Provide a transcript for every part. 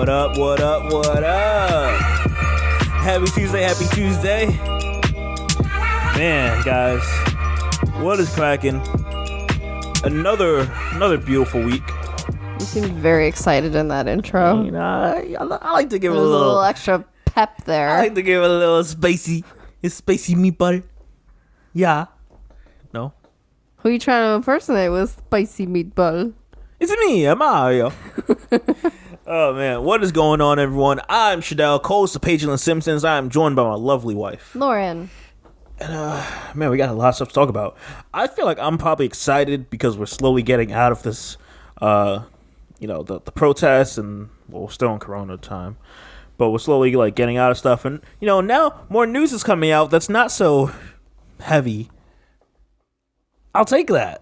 What up, what up, what up? Happy Tuesday. Man, guys, what is cracking? Another beautiful week. You seemed very excited in that intro. You know, I like to give it a There's little extra pep there. I like to give it a little spicy meatball. Yeah. No? Who you trying to impersonate with spicy meatball? It's me, Mario. Oh, man. What is going on, everyone? I'm Shadell, co-host of PagingTheSimpsons. I am joined by my lovely wife, Lauren. And, man, we got a lot of stuff to talk about. I feel like I'm probably excited because we're slowly getting out of this, the protests, and, well, we're still in Corona time. But we're slowly, getting out of stuff. And, now more news is coming out that's not so heavy. I'll take that.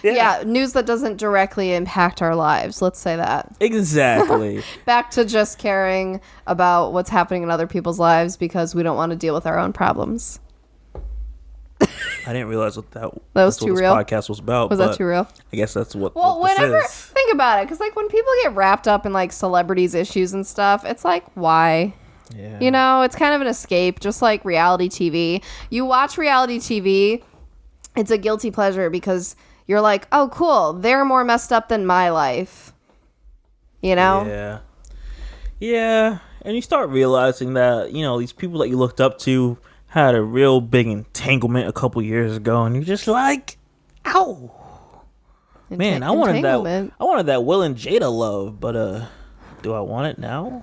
Yeah, news that doesn't directly impact our lives. Let's say that. Exactly. Back to just caring about what's happening in other people's lives because we don't want to deal with our own problems. I didn't realize that was too real. This podcast was about. Was that too real? I guess that's what. Well, what whenever this is. think about it, because when people get wrapped up in celebrities' issues and stuff, it's why? Yeah. It's kind of an escape, just like reality TV. You watch reality TV, it's a guilty pleasure because you're like, oh, cool, they're more messed up than my life. Yeah. Yeah, and you start realizing that these people that you looked up to had a real big entanglement a couple years ago, and you're just like, ow, man, I wanted that Will and Jada love, but do I want it now?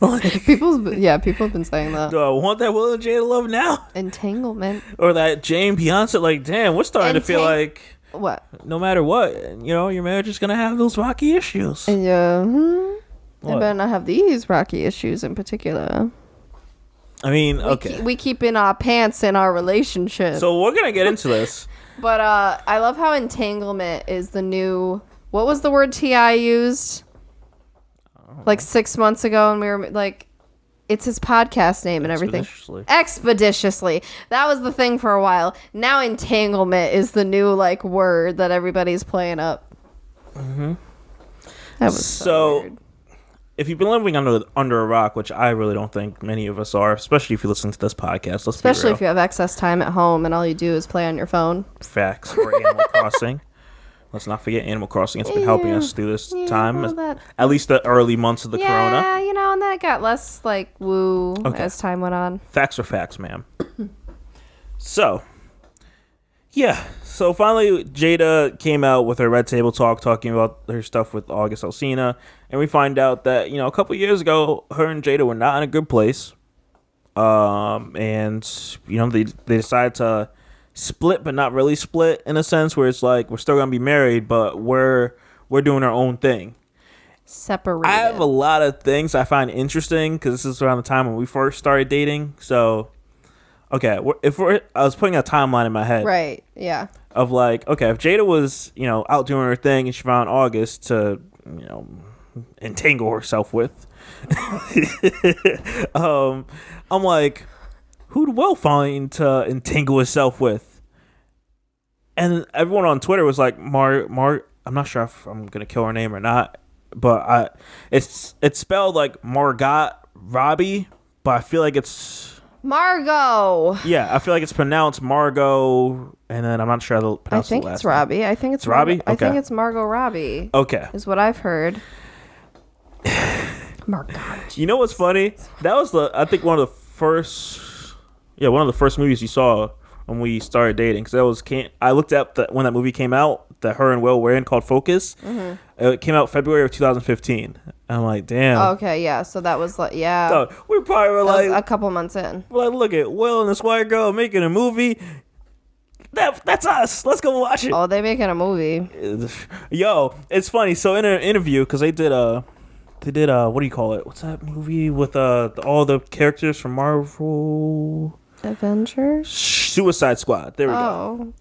People have been saying that. Do I want that Will and Jada love now? Entanglement. Or that Jay and Beyonce? Damn, we're starting to feel like what? No matter what, your marriage is gonna have those rocky issues. And I better not have these rocky issues in particular. I mean, okay. We keep in our pants in our relationship. So we're going to get into this. But I love how entanglement is the new... What was the word T.I. used? 6 months ago, and we were it's his podcast name and everything. Expeditiously. That was the thing for a while. Now entanglement is the new word that everybody's playing up. Mm-hmm. That was so weird. If you've been living under a rock, which I really don't think many of us are, especially if you listen to this podcast, especially if you have excess time at home and all you do is play on your phone. Facts. Or Animal Crossing. Let's not forget Animal Crossing. It's been helping us through this time, at least the early months of the Corona. Yeah, and then it got less woo as time went on. Facts are facts, ma'am. So finally, Jada came out with her Red Table Talk talking about her stuff with August Alsina, and we find out that, a couple years ago, her and Jada were not in a good place. And, they decided to split, but not really split, in a sense, where it's we're still going to be married, but we're doing our own thing. Separated. I have a lot of things I find interesting, because this is around the time when we first started dating, so... Okay, I was putting a timeline in my head. Right, yeah. Of if Jada was, out doing her thing and she found August to, entangle herself with, I'm like, who'd Will find to entangle herself with? And everyone on Twitter was like, I'm not sure if I'm going to kill her name or not, but it's spelled like Margot Robbie, but I feel like it's... Margot. Yeah, I feel like it's pronounced Margot, and then I'm not sure how to pronounce the last name. I think it's Robbie. I think it's Robbie. Okay. I think it's Margot Robbie. Okay, is what I've heard. Margot. You know what's funny? That was I think one of the first movies you saw when we started dating. Because I looked up when that movie came out that her and Will were in, called Focus. Mm-hmm. It came out February of 2015. I'm like, damn. Okay, yeah. So that was yeah. So we probably were a couple months in. We're look at Will and this white girl making a movie. That's us. Let's go watch it. Oh, they making a movie. Yo, it's funny. So in an interview, because they did what do you call it? What's that movie with all the characters from Marvel? Avengers? Suicide Squad. There we go.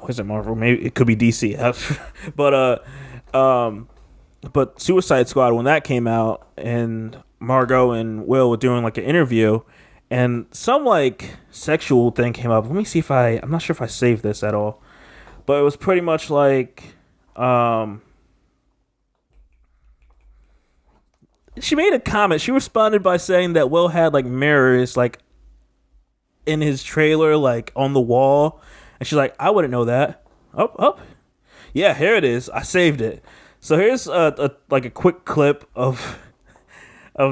Was it Marvel? Maybe it could be DC. But Suicide Squad, when that came out, and Margot and Will were doing an interview, and some sexual thing came up. Let me see if I'm not sure if I saved this at all, but it was pretty much she made a comment. She responded by saying that Will had like mirrors like in his trailer, like on the wall, and she's like, I wouldn't know that. Up. Yeah, here it is. I saved it. So here's a quick clip of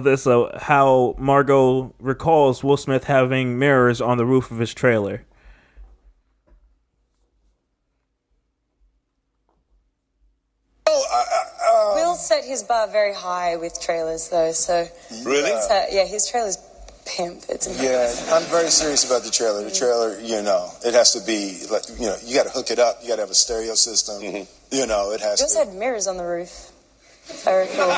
this, how Margot recalls Will Smith having mirrors on the roof of his trailer. Will set his bar very high with trailers, though. So really, his trailer's pimp. It's amazing. Yeah, I'm very serious about the trailer. The trailer, it has to be like, you got to hook it up. You got to have a stereo system. Mm-hmm. It has. He also had mirrors on the roof. If I recall.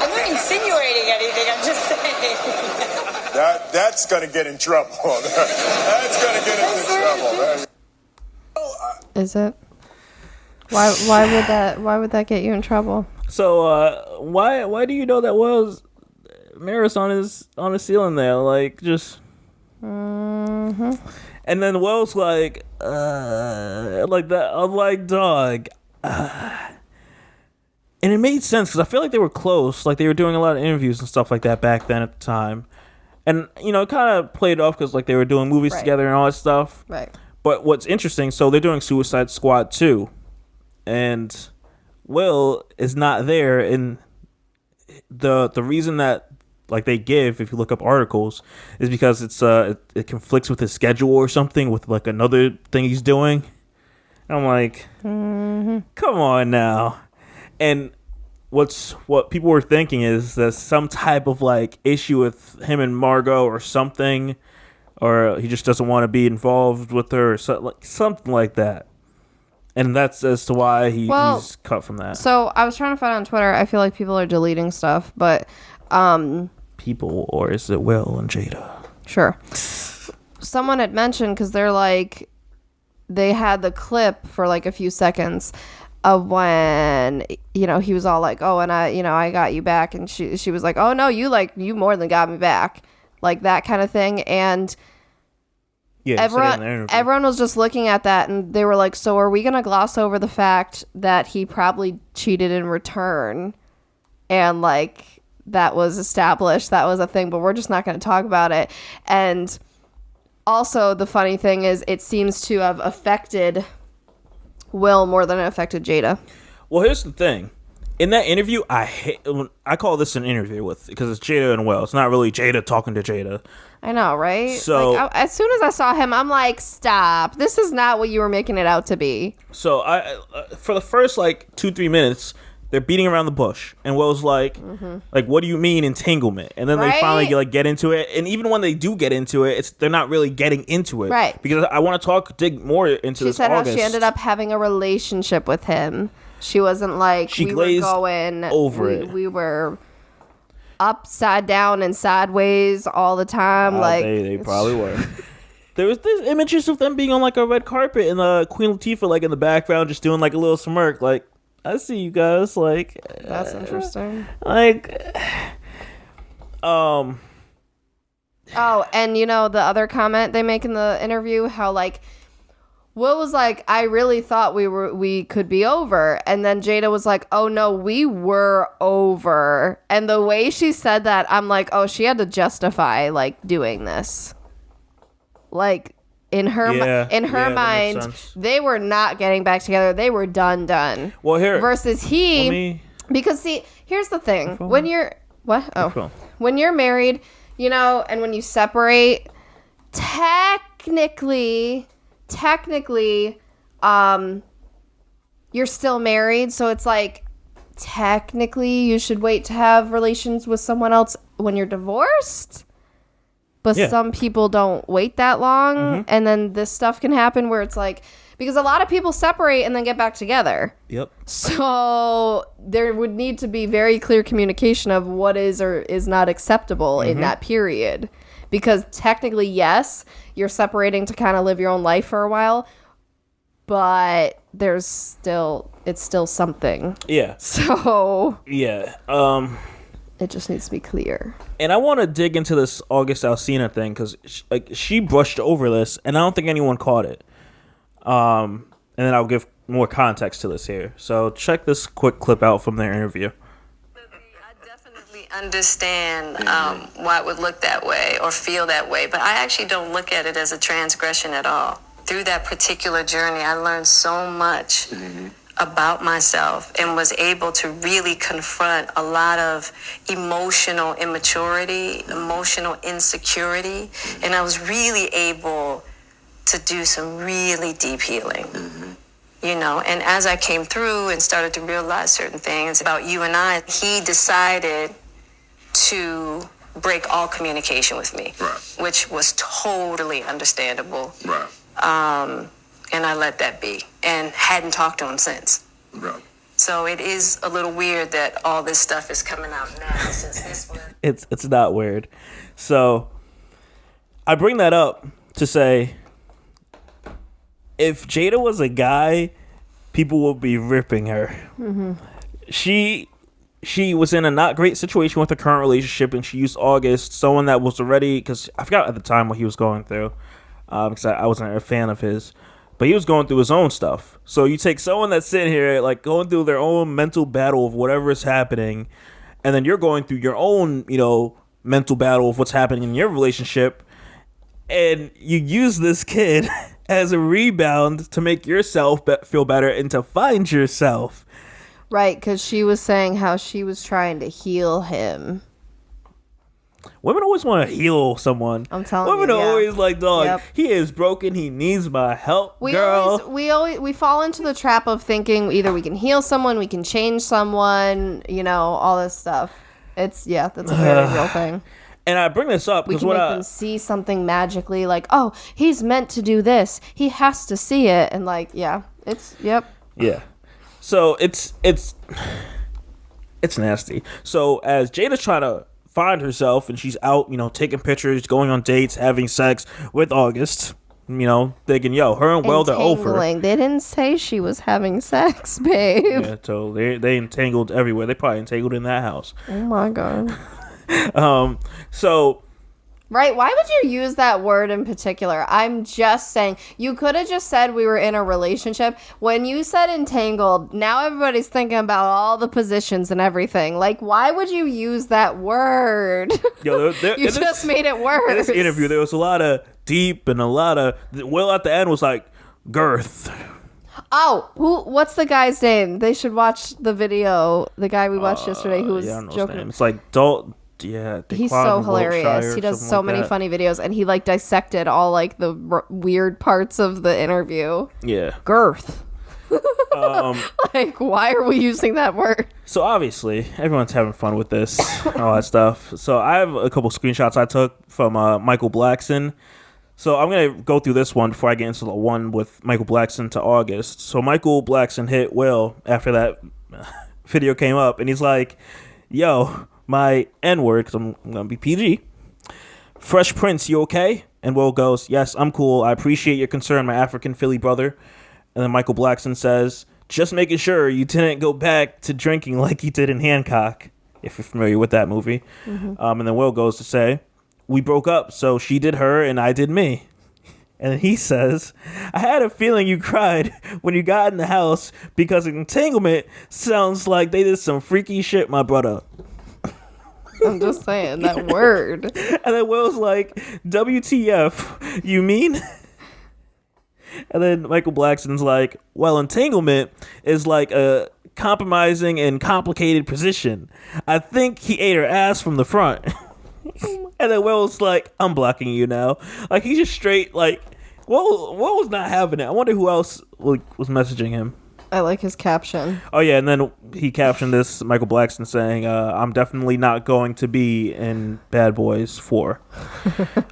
I'm not insinuating anything. I'm just saying. That's gonna get in trouble. That's gonna get us in trouble. Is it? Why would that get you in trouble? So why do you know that Will's mirrors on his ceiling there? Like just and then Will's like that. I'm like, dog. And it made sense because I feel like they were close. Like they were doing a lot of interviews and stuff like that back then at the time. And it kind of played off because like they were doing movies together and all that stuff. Right. But what's interesting, so they're doing Suicide Squad 2. And Will is not there, and the reason that like they give, if you look up articles, is because it's it conflicts with his schedule or something with like another thing he's doing. And I'm like, come on now. And what people were thinking is there's some type of like issue with him and Margot or something, or he just doesn't want to be involved with her, or something like that. And that's as to why he's cut from that. So I was trying to find on Twitter. I feel like people are deleting stuff, but people, or is it Will and Jada? Sure. Someone had mentioned, because they're like, they had the clip for like a few seconds of when he was all like, oh, and I got you back, and she was like, oh no, you more than got me back, like that kind of thing. And yeah, everyone was just looking at that, and they were like, so are we gonna gloss over the fact that he probably cheated in return, and like that was established, that was a thing, but we're just not going to talk about it. And also the funny thing is it seems to have affected Will more than it affected Jada. Well, here's the thing. In that interview, I call this an interview because it's Jada and Will. It's not really Jada talking to Jada. I know, right? So as soon as I saw him, I'm like, stop. This is not what you were making it out to be. So for the first like 2-3 minutes, they're beating around the bush, and Will's like, what do you mean entanglement? And then they finally get into it. And even when they do get into it, they're not really getting into it, right? Because I want to dig more into this. She said August. How she ended up having a relationship with him. She wasn't like we glazed were going over it. We were upside down and sideways all the time. They probably were. There was this images of them being on like a red carpet, and Queen Latifah like in the background just doing like a little smirk, like, I see you guys, like. That's interesting. Like, Oh, and the other comment they make in the interview, how like Will was like, I really thought we could be over, and then Jada was like, oh no, we were over. And the way she said that, I'm like, oh, she had to justify like doing this. Like in her mind, they were not getting back together. They were done. Well, here versus because see, here's the thing: when you're when you're married, and when you separate, technically, you're still married. So it's like, technically, you should wait to have relations with someone else when you're divorced. But some people don't wait that long. And then this stuff can happen where it's like, because a lot of people separate and then get back together. Yep. So there would need to be very clear communication of what is or is not acceptable in that period. Because technically, yes, you're separating to kind of live your own life for a while, but it's still something. Yeah. So yeah. It just needs to be clear. And I want to dig into this August Alsina thing because she brushed over this, and I don't think anyone caught it. And then I'll give more context to this here. So check this quick clip out from their interview. understand why it would look that way or feel that way, but I actually don't look at it as a transgression at all. Through that particular journey, I learned so much about myself and was able to really confront a lot of emotional immaturity, emotional insecurity, and I was really able to do some really deep healing. You know, and as I came through and started to realize certain things about you and I, he decided to break all communication with me, which was totally understandable. And I let that be and hadn't talked to him since. So it is a little weird that all this stuff is coming out now since this one. It's not weird. So I bring that up to say, if Jada was a guy, people would be ripping her. She was in a not great situation with her current relationship, and she used August, someone that was already, because I forgot at the time what he was going through, because I wasn't a fan of his, but he was going through his own stuff. So you take someone that's sitting here, like, going through their own mental battle of whatever is happening, and then you're going through your own, you know, mental battle of what's happening in your relationship, and you use this kid as a rebound to make yourself feel better and to find yourself. Right, because she was saying how she was trying to heal him. Women always want to heal someone. I'm telling you, women are always like, dog, Yep. he is broken. He needs my help, girl. We fall into the trap of thinking either we can heal someone, we can change someone, you know, all this stuff. That's a very real thing. And I bring this up We because can make them see something magically, like, oh, he's meant to do this. He has to see it, and like, yeah. So it's nasty. So as Jada's trying to find herself, and she's out, you know, taking pictures, going on dates, having sex with August, you know, thinking, yo, her and Will, they're over. They didn't say she was having sex, babe. Yeah, so they entangled everywhere. They probably entangled in that house. Oh my god. So right, why would you use that word in particular? I'm just saying, you could have just said we were in a relationship. When you said entangled, now everybody's thinking about all the positions and everything. Like, why would you use that word? Yo, you just made it worse. In this interview, there was a lot of deep and a lot of Will at the end was like girth. Oh, what's the guy's name? They should watch the video. The guy we watched yesterday who was joking. It's like Dalt. Yeah, he's so hilarious. He does so many funny videos, and he like dissected all like the weird parts of the interview. Yeah, girth. Like, why are we using that word? So obviously, everyone's having fun with this, all that stuff. So I have a couple screenshots I took from Michael Blackson. So I'm gonna go through this one before I get into the one with Michael Blackson to August. So Michael Blackson hit Will after that video came up, and he's like, "Yo, my N-word, because I'm going to be PG. Fresh Prince, you okay?" And Will goes, "Yes, I'm cool. I appreciate your concern, my African Philly brother." And then Michael Blackson says, "Just making sure you didn't go back to drinking like you did in Hancock," if you're familiar with that movie. And then Will goes to say, "We broke up, so she did her and I did me." And then he says, "I had a feeling you cried when you got in the house because Entanglement sounds like they did some freaky shit, my brother." I'm just saying that word. And then Will's like, "WTF, you mean?" And then Michael Blackson's like, "Well, entanglement is like a compromising and complicated position. I think he ate her ass from the front." And then Will's like, "I'm blocking you now." Like, he's just straight, like, Will was not having it. I wonder who else was messaging him. I like his caption. Oh, yeah, and then he captioned this, Michael Blackson, saying, "I'm definitely not going to be in Bad Boys 4.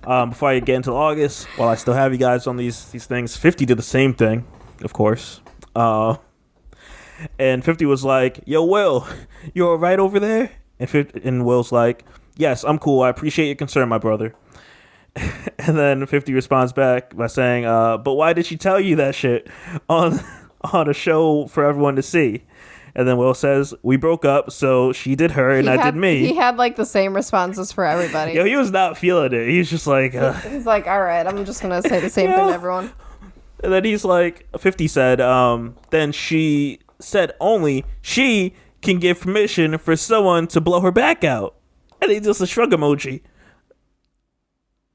Before I get into August, while I still have you guys on these things, 50 did the same thing, of course. And 50 was like, "Yo, Will, you all right over there?" And Will's like, "Yes, I'm cool. I appreciate your concern, my brother." And then 50 responds back by saying, "But why did she tell you that shit on a show for everyone to see?" And then Will says, "We broke up, so she did her and I did me." He had like the same respenses for everybody. Yo, he was not feeling it. He's just like... He's like, "All right, I'm just going to say the same thing to everyone." And then he's like, 50 said, then she said only she can give permission for someone to blow her back out. And he just a shrug emoji.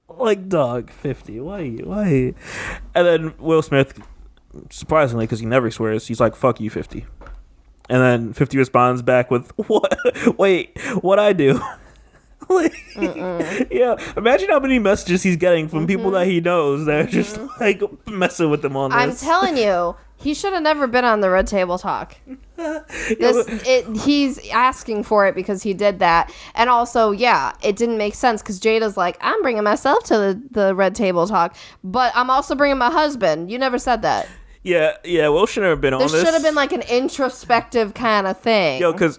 Like, dog, 50. Why? And then Will Smith, surprisingly, because he never swears, he's like, fuck you, 50. And then 50 responds back with, what? Wait, what'd I do? Like, yeah, imagine how many messages he's getting from people that he knows that are just like messing with him on this. I'm telling you, he should have never been on the Red Table Talk. He's asking for it because he did that. And also, yeah, it didn't make sense because Jada's like, I'm bringing myself to the Red Table Talk, but I'm also bringing my husband. You never said that. Yeah, Will should have been on this. There should have been like an introspective kind of thing. Yo, because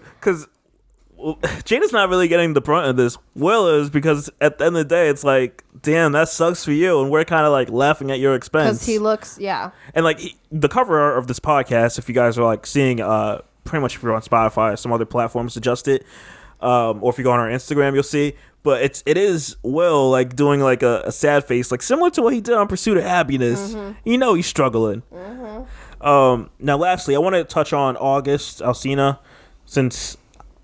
Jada's not really getting the brunt of this. Will is, because at the end of the day, it's like, damn, that sucks for you, and we're kind of like laughing at your expense. Because he looks, yeah. And like the cover art of this podcast, if you guys are like seeing, pretty much if you're on Spotify or some other platforms, adjust it, or if you go on our Instagram, you'll see. But it is Will like doing like a sad face, like similar to what he did on Pursuit of Happiness. You know he's struggling. Now, lastly, I want to touch on August Alsina, since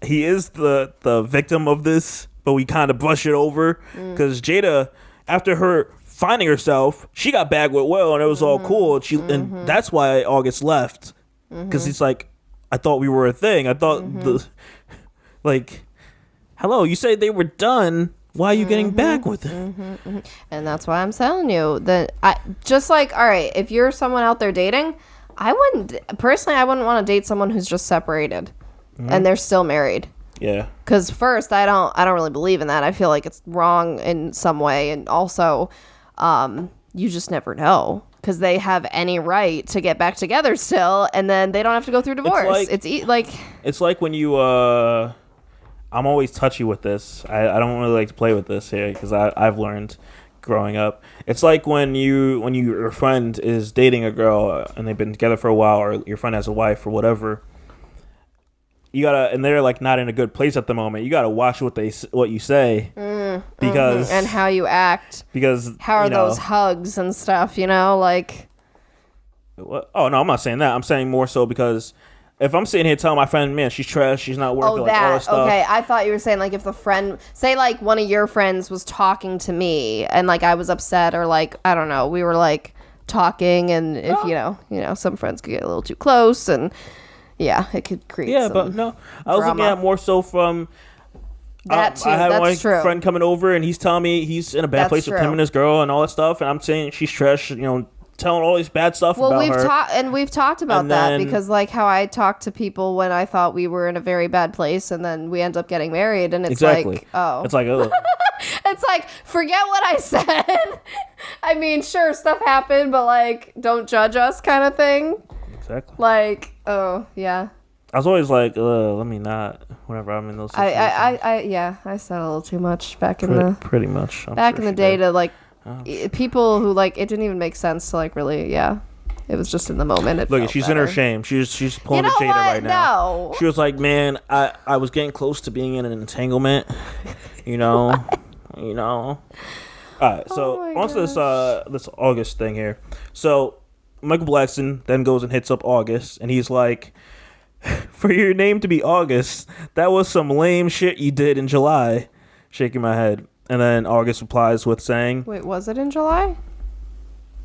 he is the victim of this, but we kind of brush it over because Jada, after her finding herself, she got back with Will and it was all cool. And that's why August left, because he's like, I thought we were a thing. I thought hello, you say they were done. Why are you getting back with him? And that's why I'm telling you that all right, if you're someone out there dating, I wouldn't want to date someone who's just separated. And they're still married. Yeah. Because first, I don't really believe in that. I feel like it's wrong in some way, and also, you just never know because they have any right to get back together still, and then they don't have to go through divorce. It's like when you. I'm always touchy with this. I don't really like to play with this here because I've learned growing up. It's like when your friend is dating a girl and they've been together for a while, or your friend has a wife or whatever. You gotta, and they're like not in a good place at the moment. You gotta watch what you say, because and how you act. Because how are those hugs and stuff? Like. What? Oh no, I'm not saying that. I'm saying more so because if I'm sitting here telling my friend, man, she's trash, she's not worth it, like all that stuff. Okay, I thought you were saying like if the friend, say like one of your friends was talking to me and like I was upset, or like I don't know, we were like talking, and if some friends could get a little too close and. Yeah, it could create some but no, I was looking at more so from that too. I had That's true. friend coming over and he's telling me he's in a bad place with him and his girl and all that stuff, and I'm saying she's trash, telling all this bad stuff about her. We've talked about that because like how I talked to people when I thought we were in a very bad place, and then we end up getting married, and it's like, oh, it's like, oh. It's like, forget what I said. I mean, sure, stuff happened, but like, don't judge us, kind of thing. Exactly. Like, oh yeah. I was always like, let me not. Whenever I'm in those situations. I said a little too much back in pretty much. Back in the day to like people who like it didn't even make sense to like really It was just in the moment. Look, she's in her shame. She's pulling the Jada right now. No. She was like, man, I was getting close to being in an entanglement. All right, so on to this August thing here. So Michael Blackson then goes and hits up August, and he's like, for your name to be August, that was some lame shit you did in July. Shaking my head. And then August replies with saying, wait, was it in July?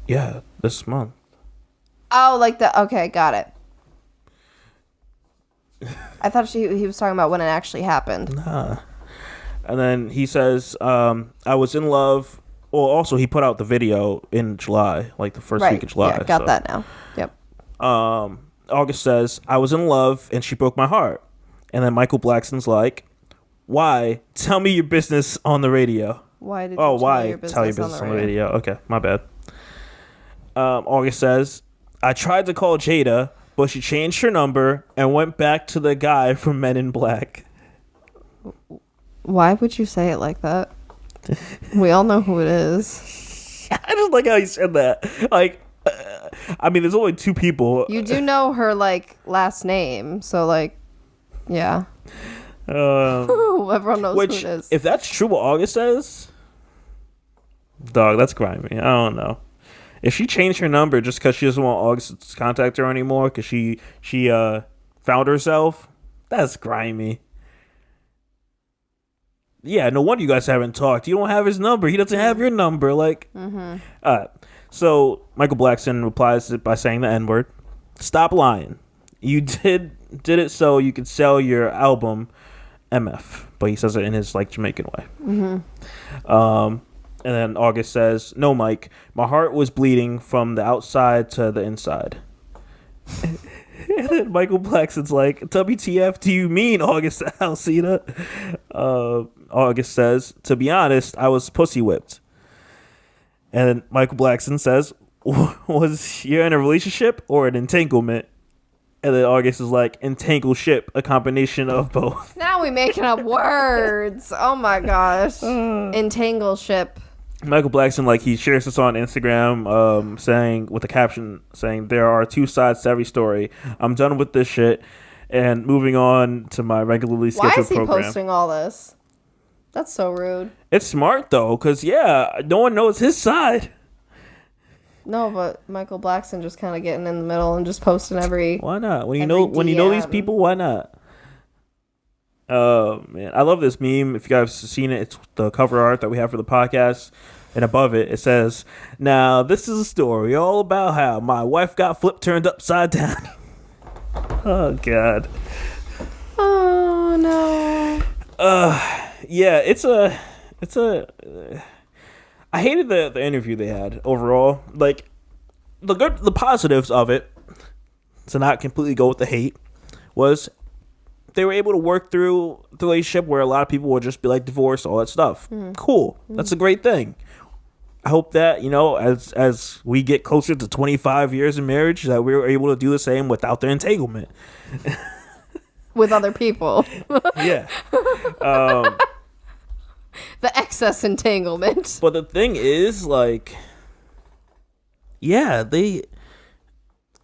Yeah, this month. Oh, like okay, got it. I thought he was talking about when it actually happened. Nah. And then he says, I was in love. Well, also, he put out the video in July, like the first week of July. Yeah, got that now. Yep. August says, I was in love and she broke my heart. And then Michael Blackson's like, why? Tell me your business on the radio. Why did you tell your business on the radio? Okay, my bad. August says, I tried to call Jada, but she changed her number and went back to the guy from Men in Black. Why would you say it like that? We all know who it is. I just like how you said that. Like, I mean, there's only two people. You do know her, like, last name. So, like, yeah. Everyone knows who it is. If that's true what August says, dog, that's grimy. I don't know. If she changed her number just because she doesn't want August to contact her anymore because she found herself, that's grimy. Yeah, no wonder you guys haven't talked. You don't have his number. He doesn't have your number. Like, all right. So Michael Blackson replies by saying the N-word. Stop lying. You did it so you could sell your album, MF. But he says it in his like Jamaican way. And then August says, "No, Mike, my heart was bleeding from the outside to the inside." And then Michael Blackson's like, "WTF do you mean, August Alsina?" August says, "To be honest, I was pussy whipped." And then Michael Blackson says, "Was you in a relationship or an entanglement?" And then August is like, "Entangleship, a combination of both." Now we making up words. Oh my gosh. Entangleship. Michael Blackson, like, he shares this on Instagram, saying, with a caption saying, "There are two sides to every story. I'm done with this shit and moving on to my regularly scheduled Why is he program." posting all this? That's so rude. It's smart though, because no one knows his side. No, but Michael Blackson just kind of getting in the middle and just posting every. Why not? When you know these people, why not? Oh man, I love this meme. If you guys have seen it, it's the cover art that we have for the podcast, and above it says, "Now this is a story all about how my wife got turned upside down." Oh god. Oh no. Yeah, it's a. I hated the interview they had overall. Like, the positives of it, to not completely go with the hate, was they were able to work through the relationship where a lot of people would just be like divorce, all that stuff. Cool. That's a great thing. I hope that, as we get closer to 25 years in marriage, that we were able to do the same without the entanglement. With other people. Yeah. The excess entanglement. But the thing is, like, yeah,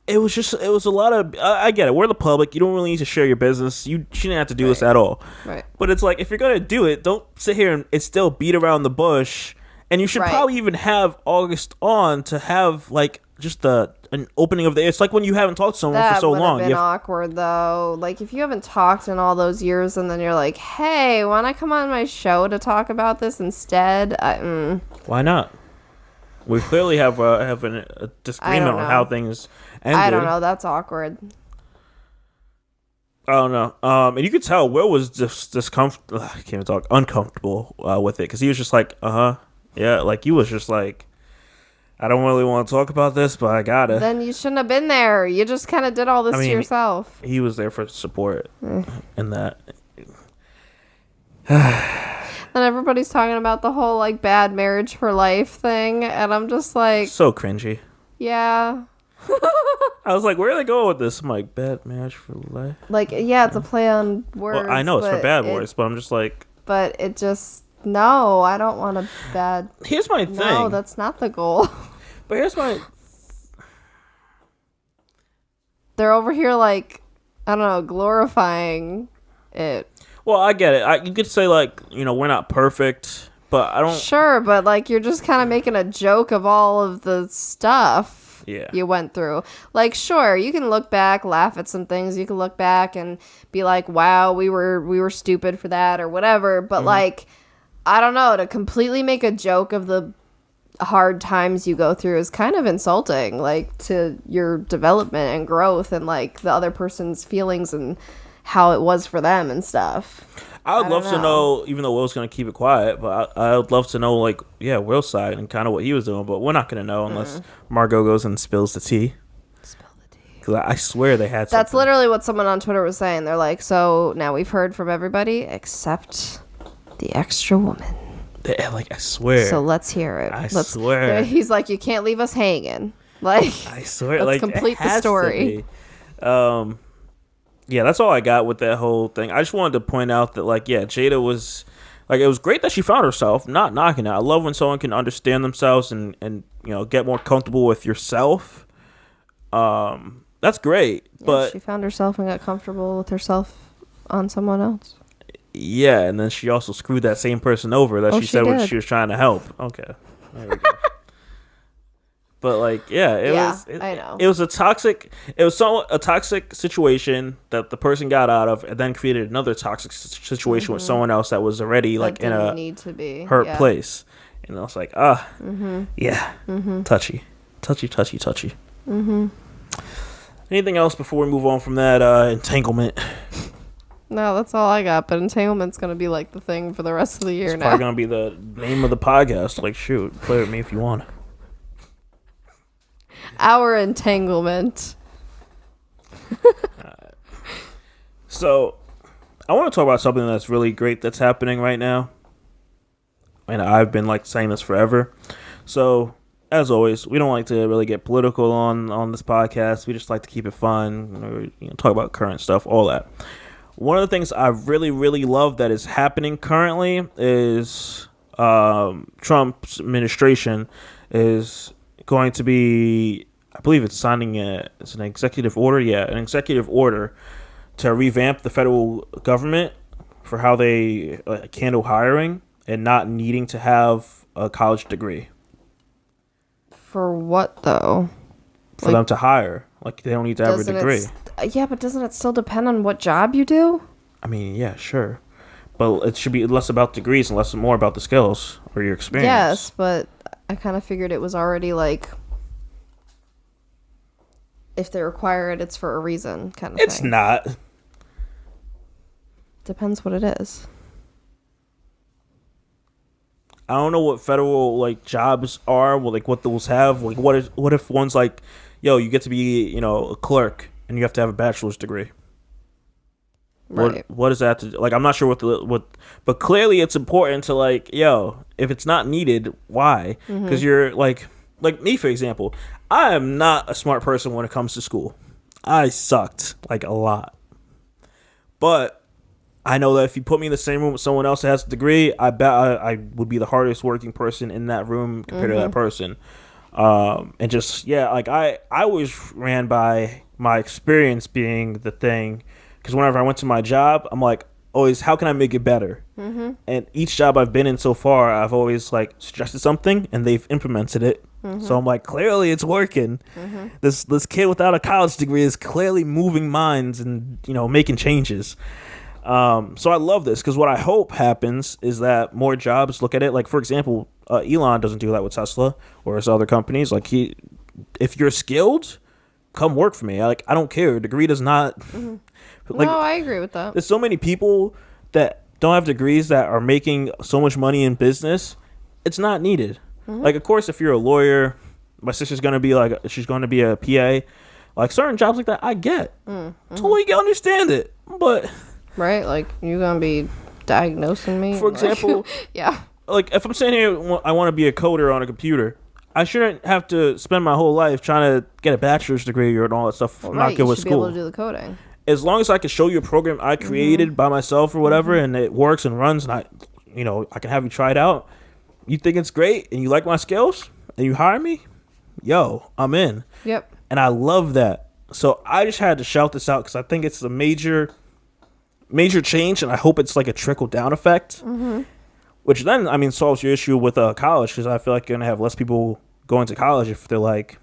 it was a lot of, I get it. We're the public. You don't really need to share your business. You shouldn't have to do this at all. Right. But it's like, if you're going to do it, don't sit here and still beat around the bush. And you should probably even have August on to have, like, just an opening of it's like when you haven't talked to someone for so long. That would have been awkward, though. Like, if you haven't talked in all those years and then you're like, "Hey, want to come on my show to talk about this instead?" Why not? We clearly have a disagreement on how things ended. I don't know. That's awkward. I don't know. And you could tell Will was just discomfortable. I can't even talk. Uncomfortable with it, because he was just like, yeah, like, he was just like, "I don't really want to talk about this, but I gotta." Then you shouldn't have been there. You just kind of did all this to yourself. He was there for support and that. And everybody's talking about the whole, like, bad marriage for life thing, and I'm just like, So cringy. yeah. I was like, where are they going with this? I'm like, bad marriage for life? Like, yeah, it's a play on words. Well, I know it's for bad words, but I'm just like... But it just... No, I don't want a bad... Here's my thing. No, that's not the goal. But here's my... They're over here, like, I don't know, glorifying it. Well, I get it. You could say, like, we're not perfect, but I don't... Sure, but, like, you're just kind of making a joke of all of the stuff you went through. Like, sure, you can look back, laugh at some things. You can look back and be like, wow, we were stupid for that or whatever. But, like, I don't know, to completely make a joke of the hard times you go through is kind of insulting, like, to your development and growth and, like, the other person's feelings and how it was for them and stuff. I would love to know, even though Will's going to keep it quiet, but I would love to know, like, Will's side and kind of what he was doing, but we're not going to know unless Margot goes and spills the tea. Spill the tea. Because I swear they had something. That's literally what someone on Twitter was saying. They're like, so now we've heard from everybody except the extra woman. Like, I swear. So let's hear it. I swear. He's like, you can't leave us hanging. Like, I swear. Let's like, complete the story. Yeah, that's all I got with that whole thing. I just wanted to point out that, like, Jada was, like, it was great that she found herself, not knocking it. I love when someone can understand themselves and get more comfortable with yourself. That's great. Yeah, but she found herself and got comfortable with herself on someone else. Yeah, and then she also screwed that same person over that she said when she was trying to help. Okay, there we go. But like, yeah, I know. It was a toxic situation that the person got out of, and then created another toxic situation with someone else that was already like in a need to be hurt place. And I was like, yeah, touchy. Anything else before we move on from that entanglement? No, that's all I got. But entanglement's gonna be like the thing for the rest of the year It's now. probably gonna be the name of the podcast. Like, shoot, play with me if you want. Our entanglement. So, I want to talk about something that's really great that's happening right now. And I've been like saying this forever. So, as always, we don't like to really get political on this podcast. We just like to keep it fun, talk about current stuff, all that. One of the things I really, really love that is happening currently is Trump's administration is going to be, I believe it's signing it's an executive order. Yeah, an executive order to revamp the federal government for how they handle hiring and not needing to have a college degree. For what though? For them to hire. Like, they don't need to have a degree. Yeah, but doesn't it still depend on what job you do? I mean, yeah, sure. But it should be less about degrees and more about the skills or your experience. Yes, but I kind of figured it was already like, if they require it, it's for a reason kind of thing. It's not. Depends what it is. I don't know what federal jobs are, what those have. Like, what if one's like, yo, you get to be a clerk and you have to have a bachelor's degree. Right. What is that to do? Like, I'm not sure but clearly it's important to yo, if it's not needed, why? Because you're like me, for example, I am not a smart person when it comes to school. I sucked a lot. But I know that if you put me in the same room with someone else that has a degree, I bet I would be the hardest working person in that room compared to that person. And just, yeah, I always ran by my experience being the thing. Because whenever I went to my job, I'm like, always, how can I make it better? And each job I've been in so far, I've always suggested something and they've implemented it. So I'm like, clearly it's working. This kid without a college degree is clearly moving minds and, making changes. So I love this because what I hope happens is that more jobs look at it. Like, for example, Elon doesn't do that with Tesla or his other companies. If you're skilled, come work for me. I don't care. A degree does not. No, I agree with that. There's so many people that don't have degrees that are making so much money in business. It's not needed. Of course, if you're a lawyer, my sister's gonna be she's going to be a PA. Certain jobs like that, I get. Totally understand it, but. Right, you're gonna be diagnosing me. For example, yeah. If I'm saying here, I want to be a coder on a computer, I shouldn't have to spend my whole life trying to get a bachelor's degree or all that stuff. Well, I'm not good with school. You should be able to do the coding. As long as I can show you a program I created by myself or whatever, and it works and runs, and I can have you try it out. You think it's great, and you like my skills, and you hire me, yo, I'm in. Yep. And I love that. So I just had to shout this out because I think it's a major change, and I hope it's a trickle down effect, which then solves your issue with college, because I feel like you're gonna have less people going to college if they're like,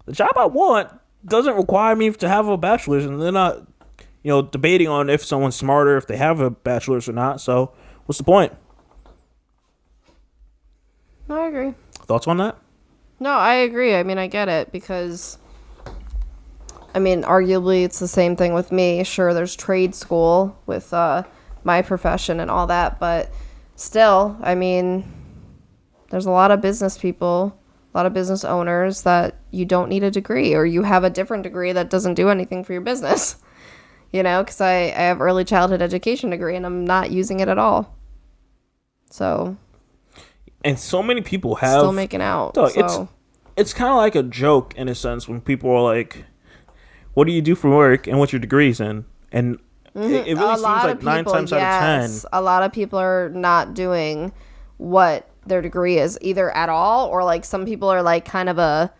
the job I want doesn't require me to have a bachelor's, and they're not debating on if someone's smarter if they have a bachelor's or not. So what's the point? No, I agree. Thoughts on that? No, I agree. I get it because arguably it's the same thing with me. Sure, there's trade school with my profession and all that, but still, there's a lot of business people, a lot of business owners that you don't need a degree, or you have a different degree that doesn't do anything for your business. Because I have early childhood education degree and I'm not using it at all. So. And so many people have. Still making out. Dog, so. It's kind of like a joke in a sense when people are like, what do you do for work and what's your degrees in? And it really seems like 9 times out of 10. A lot of people are not doing what their degree is either at all, or some people are kind of a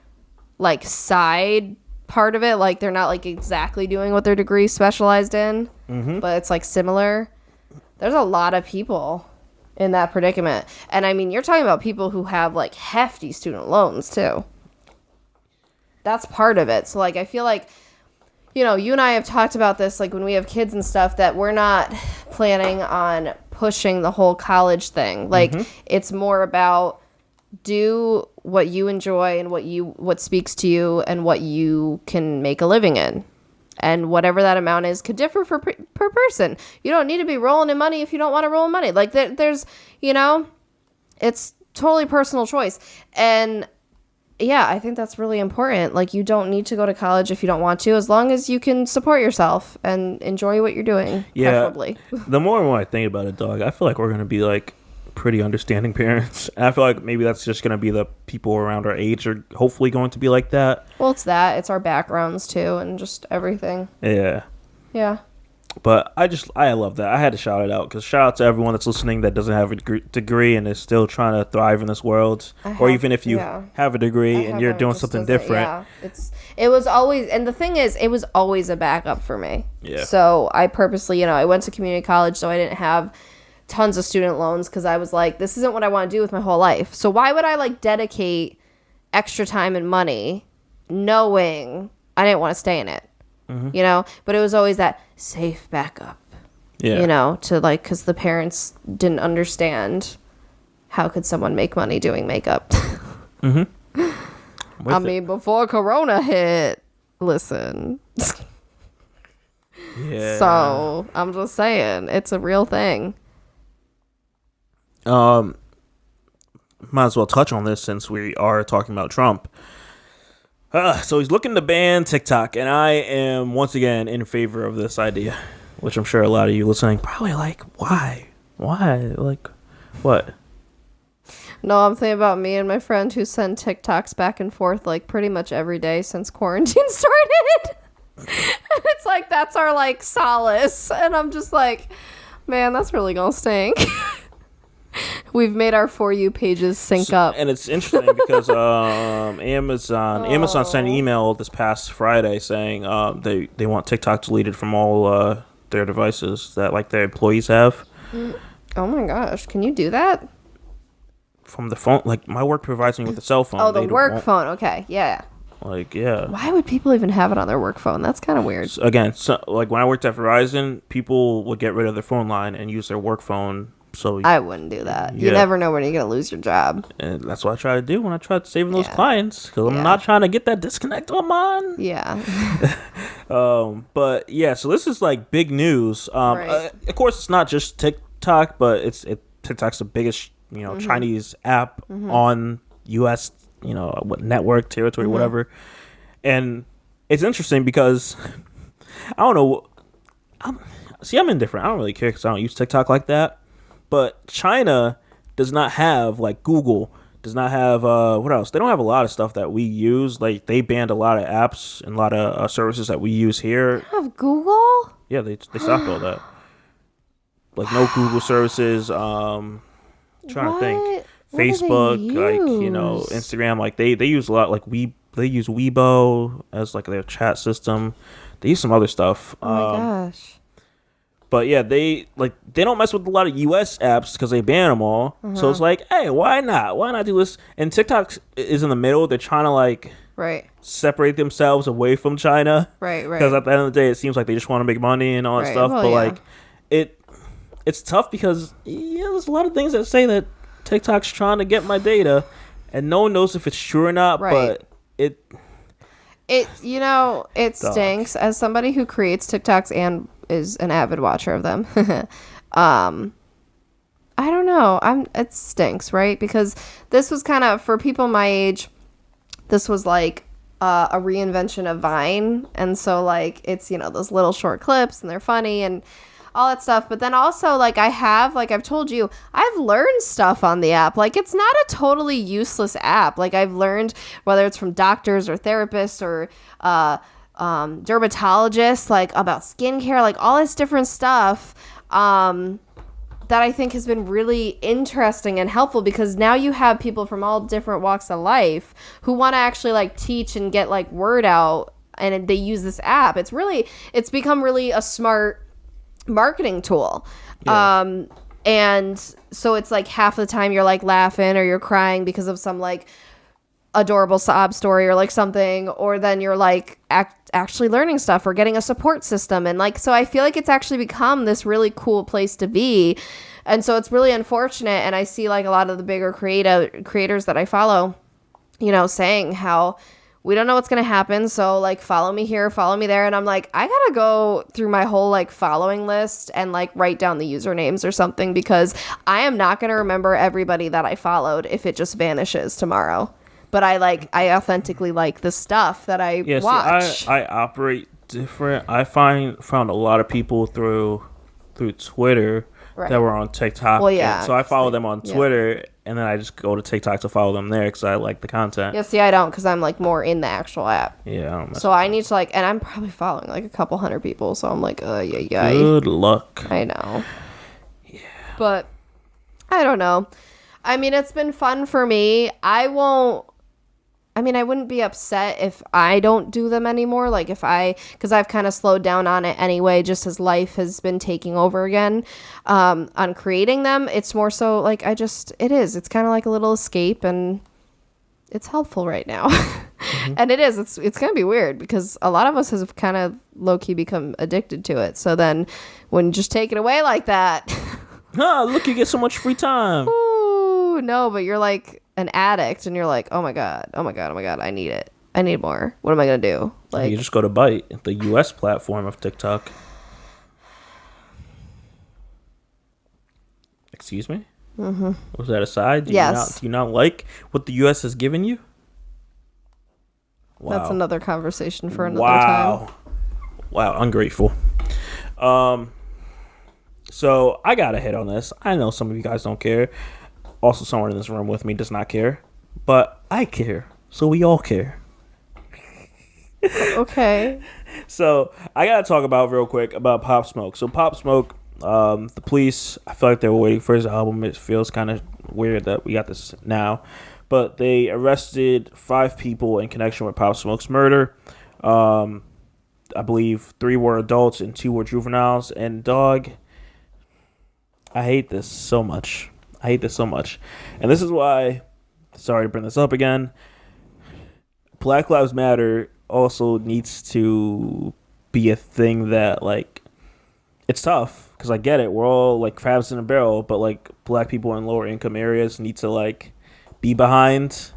side part of it. They're not exactly doing what their degree specialized in, but it's similar. There's a lot of people in that predicament. And you're talking about people who have hefty student loans too. that's part of it. So like I feel like, you know, you and I have talked about this, like when we have kids and stuff, that we're not planning on pushing the whole college thing. Like it's more about do what you enjoy and what speaks to you and what you can make a living in. And whatever that amount is could differ per person. You don't need to be rolling in money if you don't want to roll in money. Like there's, you know, it's totally personal choice. And yeah, I think that's really important. Like you don't need to go to college if you don't want to, as long as you can support yourself and enjoy what you're doing, preferably. The more and more I think about it, dog, I feel like we're going to be like pretty understanding parents. And I feel like maybe that's just going to be the people around our age are hopefully going to be like that. Well, it's our backgrounds too and just everything. Yeah. Yeah. But I love that. I had to shout it out because shout out to everyone that's listening that doesn't have a degree and is still trying to thrive in this world. Or even if you have a degree and you're doing something different. Yeah. It was always, and the thing is, it was always a backup for me. Yeah. So I purposely, you know, I went to community college so I didn't have tons of student loans because I was like, this isn't what I want to do with my whole life. So why would I like dedicate extra time and money knowing I didn't want to stay in it? You know, but it was always that safe backup, you know, to like, because the parents didn't understand how could someone make money doing makeup. I mean, before Corona hit, listen. Yeah. So I'm just saying, it's a real thing. Might as well touch on this since we are talking about Trump. So he's looking to ban TikTok, and I am once again in favor of this idea, which I'm sure a lot of you listening probably like, why? Like, what? No, I'm thinking about me and my friend who send TikToks back and forth like pretty much every day since quarantine started. And it's like, that's our like solace. And I'm just like, man, that's really gonna stink. We've made our For You pages sync up. And it's interesting because Amazon sent an email this past Friday saying they want TikTok deleted from all their devices that like their employees have. Oh my gosh, can you do that? From the phone, like my work provides me with a cell phone. Oh, the work phone. Okay, yeah. Like, yeah. Why would people even have it on their work phone? That's kind of weird. So, like when I worked at Verizon, people would get rid of their phone line and use their work phone. So I wouldn't do that. You never know when you're going to lose your job. And that's what I try to do when I try saving those clients. Because I'm not trying to get that disconnect on mine. Yeah. But yeah, so this is like big news. Right. Of course, it's not just TikTok, but TikTok's the biggest, Chinese app on U.S., network, territory, whatever. And it's interesting because I don't know. I'm indifferent. I don't really care because I don't use TikTok like that. But China does not have, like Google, does not have, what else? They don't have a lot of stuff that we use. Like, they banned a lot of apps and a lot of services that we use here. They have Google? Yeah, they stopped all that. Like, no Google services. Trying to think. Facebook, like, Instagram. Like, they use a lot, like, they use Weibo as, like, their chat system. They use some other stuff. Oh, my gosh. But yeah, they don't mess with a lot of US apps because they ban them all. So it's like, hey, why not? Why not do this? And TikTok is in the middle. They're trying to separate themselves away from China. Right. Because at the end of the day, it seems like they just want to make money and all that stuff. Well, but it's tough because there's a lot of things that say that TikTok's trying to get my data, and no one knows if it's true or not. Right. But it stinks as somebody who creates TikToks and is an avid watcher of them. I don't know. It stinks, right? Because this was kind of, for people my age, this was like a reinvention of Vine. And so like, it's, those little short clips and they're funny and all that stuff. But then also like I've told you, I've learned stuff on the app. Like it's not a totally useless app. Like I've learned, whether it's from doctors or therapists or, dermatologists, like about skincare, like all this different stuff that I think has been really interesting and helpful, because now you have people from all different walks of life who want to actually like teach and get like word out, and they use this app. It's become really a smart marketing tool. And so it's like half the time you're like laughing or you're crying because of some like adorable sob story or like something, or then you're like actually learning stuff or getting a support system. And like, so I feel like it's actually become this really cool place to be. And so it's really unfortunate. And I see like a lot of the bigger creators that I follow, you know, saying how we don't know what's going to happen. So like, follow me here, follow me there. And I'm like, I got to go through my whole like following list and like write down the usernames or something, because I am not going to remember everybody that I followed if it just vanishes tomorrow. But I authentically like the stuff that I watch. See, I operate different. I found a lot of people through Twitter that were on TikTok. Well, yeah. So I follow them on Twitter, and then I just go to TikTok to follow them there because I like the content. Yeah, see, I don't, because I'm like more in the actual app. Yeah, I don't so I need to like, and I'm probably following like a couple hundred people. So I'm like, yeah. Good luck. I know. Yeah. But I don't know. I mean, it's been fun for me. I wouldn't be upset if I don't do them anymore. Like because I've kind of slowed down on it anyway, just as life has been taking over again, on creating them. It's more so like, it's kind of like a little escape, and it's helpful right now. Mm-hmm. And it's going to be weird because a lot of us have kind of low key become addicted to it. So then when you just take it away like that, look, you get so much free time. Ooh, no, but you're like an addict, and you're like, oh my god, I need it, I need more. What am I gonna do? Like, you just go to Byte, the US platform of TikTok. Excuse me? Mm-hmm. Was that aside? Yes. Do you not like what the US has given you? Wow. That's another conversation for another time. Wow, ungrateful. So I gotta hit on this. I know some of you guys don't care. Also, someone in this room with me does not care, but I care, so we all care. Okay. So I gotta talk about real quick about Pop Smoke. So Pop Smoke, the police, I feel like they were waiting for his album. It feels kind of weird that we got this now, but they arrested 5 people in connection with Pop Smoke's murder. I believe 3 were adults and 2 were juveniles. And dog, I hate this so much. And this is why, sorry to bring this up again, Black Lives Matter also needs to be a thing that, like, it's tough because I get it. We're all like crabs in a barrel, but like black people in lower income areas need to like be behind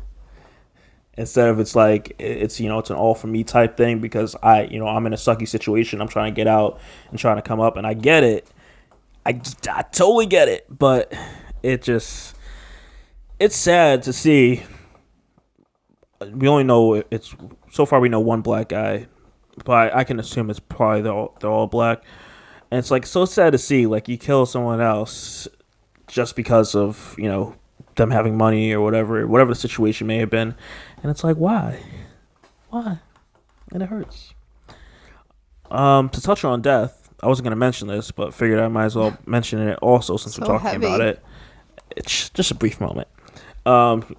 instead of it's an all for me type thing because I'm in a sucky situation. I'm trying to get out and trying to come up, and I get it. I totally get it, but it's sad to see. We only know so far we know one black guy, but I can assume it's probably they're all black. And it's like so sad to see, like, you kill someone else just because of, them having money or whatever the situation may have been. And it's like, why? And it hurts. To touch on death, I wasn't going to mention this, but figured I might as well mention it also since we're talking about it. It's just a brief moment. Talking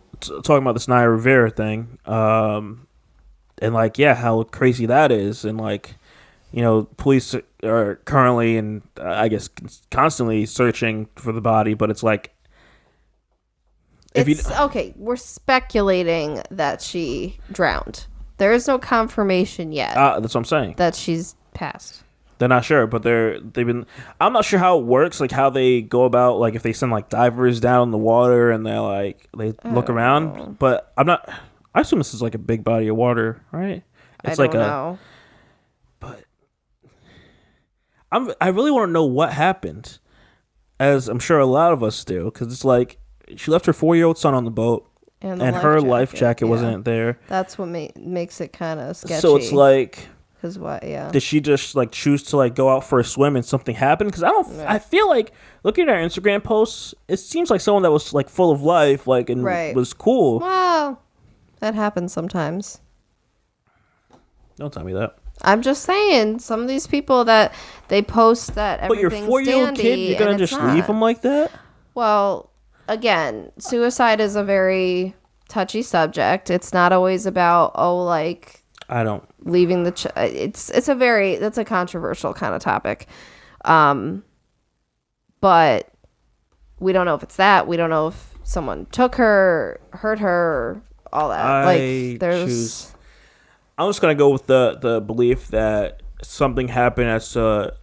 about this Naya Rivera thing, and how crazy that is, and police are currently and I guess constantly searching for the body, but it's like okay, we're speculating that she drowned. There is no confirmation yet. That's what I'm saying. That she's passed. They're not sure, but I'm not sure how it works, like how they go about, like if they send like divers down in the water and they look around. But I assume this is like a big body of water, right? It's I don't know. But I really want to know what happened, as I'm sure a lot of us do, because it's like she left her 4-year-old son on the boat, and her life jacket wasn't there. That's what makes it kind of sketchy. So it's like. Because what? Yeah. Did she just choose to go out for a swim and something happened? Because I feel like looking at her Instagram posts, it seems like someone that was full of life, and was cool. Well, that happens sometimes. Don't tell me that. I'm just saying, some of these people that they post that everything's dandy. But your 4-year-old kid, you're gonna just leave him like that? Well, again, suicide is a very touchy subject. It's not always about I don't leaving the that's a controversial kind of topic, but we don't know if it's that. We don't know if someone took her, hurt her, all that. I'm just gonna go with the belief that something happened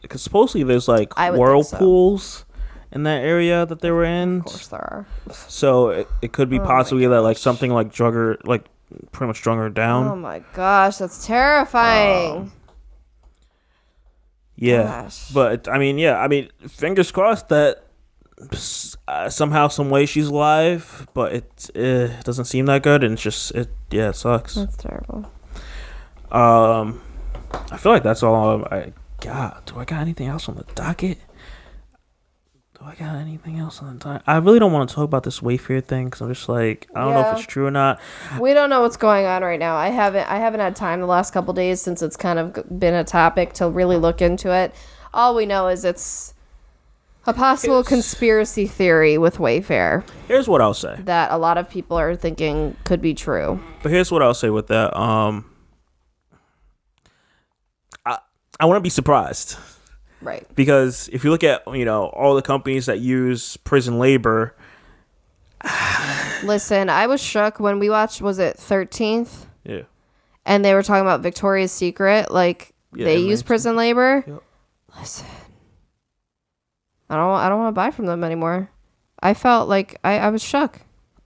because supposedly there's like I would think whirlpools in that area that they were in. Of course there are. So it could be possibly that like something like drug her, like pretty much drug her down. Oh my gosh, that's terrifying. Yeah, Gosh. but I mean, fingers crossed that somehow, some way she's alive. But it doesn't seem that good, and it sucks. That's terrible. I feel like that's all I got. Do I got anything else on the docket? Do I got anything else on the docket? I really don't want to talk about this Wayfair thing because I'm just like, I don't know if it's true or not. We don't know what's going on right now. I haven't had time the last couple days since it's kind of been a topic to really look into it. All we know is it's a possible conspiracy theory with Wayfair Here's what I'll say. that a lot of people are thinking could be true. But here's what I'll say with that. I wouldn't be surprised. Right. Because if you look at, all the companies that use prison labor. Listen, I was shook when we watched, was it 13th? Yeah. And they were talking about Victoria's Secret. Like, they use prison labor. Yep. Listen, I don't want to buy from them anymore. I felt like I was shook.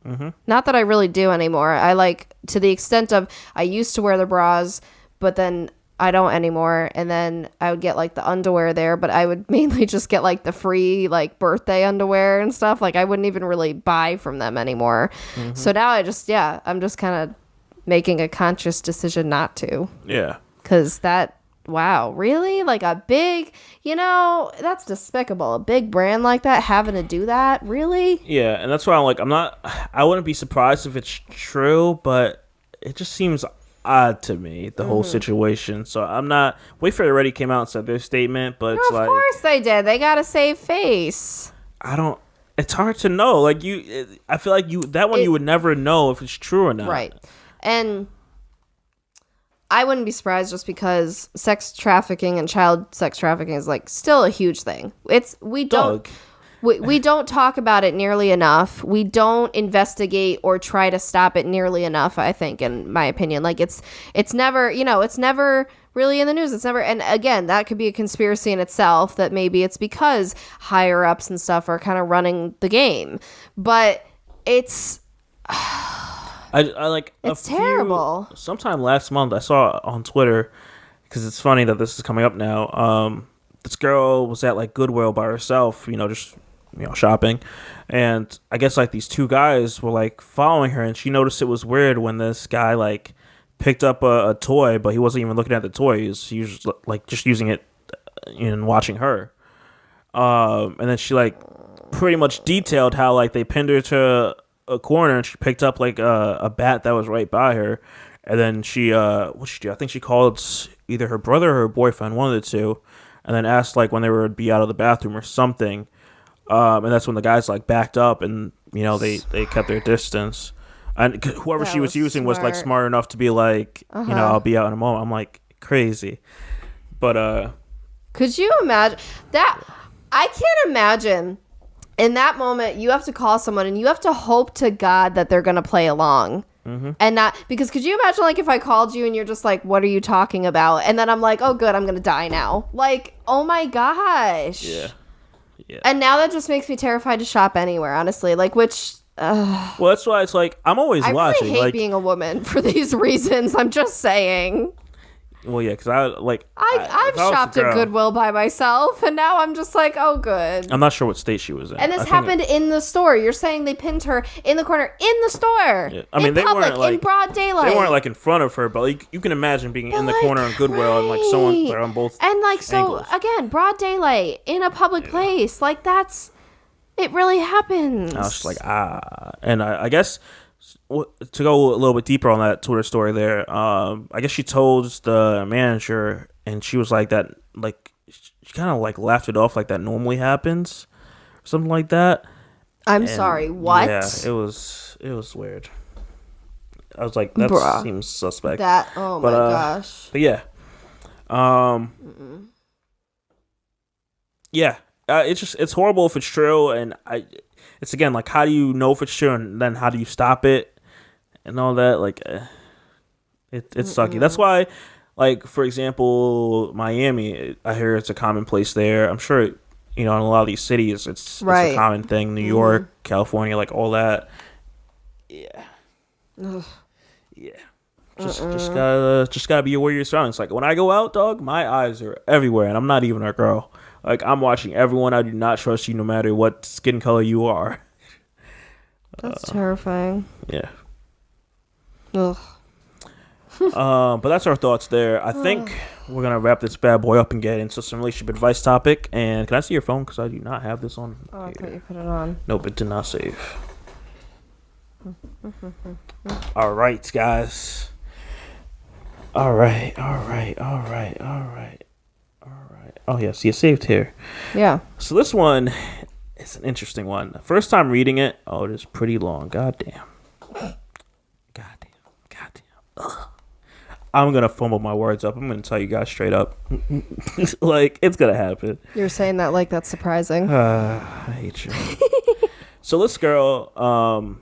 Mm-hmm. Not that I really do anymore. I like, to the extent of, I used to wear the bras, but then I don't anymore. And then I would get like the underwear there, but I would mainly just get like the free like birthday underwear and stuff. Like I wouldn't even really buy from them anymore. Mm-hmm. So now I'm just kind of making a conscious decision not to. Yeah. Cause wow, really? Like a big, that's despicable. A big brand like that having to do that? Really? Yeah. And that's why I'm like, I wouldn't be surprised if it's true, but it just seems odd to me, the whole situation. So I'm not. Wayfair already came out and said their statement, but it's of course they did. They got to save face. It's hard to know. Like I feel like you would never know if it's true or not. Right. And I wouldn't be surprised just because sex trafficking and child sex trafficking is like still a huge thing. We don't talk about it nearly enough. We don't investigate or try to stop it nearly enough, I think, in my opinion. Like it's never, it's never really in the news. It's never, and again, that could be a conspiracy in itself that maybe it's because higher ups and stuff are kind of running the game. But it's it's terrible. Sometime last month I saw on Twitter, because it's funny that this is coming up now. This girl was at like Goodwill by herself, just shopping, and I guess like these two guys were like following her, and she noticed it was weird when this guy like picked up a toy, but he wasn't even looking at the toy. He was like just using it and watching her. And then she like pretty much detailed how like they pinned her to a corner, and she picked up like a bat that was right by her, and then she what she do? I think she called either her brother or her boyfriend, one of the two, and then asked like when they would be out of the bathroom or something. And that's when the guys like backed up, and they kept their distance. And whoever she was using was like smart enough to be like, I'll be out in a moment. I'm like, crazy. But could you imagine that? I can't imagine. In that moment, you have to call someone and you have to hope to God that they're gonna play along. Mm-hmm. And not because could you imagine like if I called you and you're just like, what are you talking about? And then I'm like, oh good, I'm gonna die now. Like, oh my gosh. Yeah. And now that just makes me terrified to shop anywhere, honestly. Like, which well, that's why it's like I'm always watching. I really hate like, being a woman for these reasons. I'm just saying. Well, yeah, because I've shopped at Goodwill by myself, and now I'm just like, oh, good. I'm not sure what state she was in. And this happened in the store. You're saying they pinned her in the corner in the store. Yeah. I mean, they public, weren't like in broad daylight. They weren't like in front of her, but like, you can imagine being in the corner of Goodwill and like someone they're on both. And like angles. So again, broad daylight in a public place, like it really happens. I was just like and I guess. To go a little bit deeper on that Twitter story there, I guess she told the manager, and she was like that, like she kind of like laughed it off, like that normally happens, or something like that. I'm sorry, what? Yeah, it was weird. I was like, that seems suspect. Oh my gosh. But yeah, yeah, it's horrible if it's true, and it's again like, how do you know if it's true, and then how do you stop it? and all that, like, it's sucky. That's why, like, for example, Miami, I hear it's a commonplace there. I'm sure, in a lot of these cities, it's a common thing. New York, California, like, all that. Yeah. Ugh. Yeah. Just gotta be aware of your surroundings. Like, when I go out, dog, my eyes are everywhere, and I'm not even a girl. Like, I'm watching everyone. I do not trust you no matter what skin color you are. That's terrifying. Yeah. Ugh. But that's our thoughts there. I think we're gonna wrap this bad boy up and get into some relationship advice topic. And can I see your phone? Because I do not have this on. Oh, I thought you put it on. Nope, it did not save. All right, guys. All right. Oh, yes, you saved here. Yeah. So this one is an interesting one. First time reading it, it is pretty long. Goddamn. Ugh. I'm going to fumble my words up. I'm going to tell you guys straight up. Like, it's going to happen. You're saying that like that's surprising. I hate you. So this girl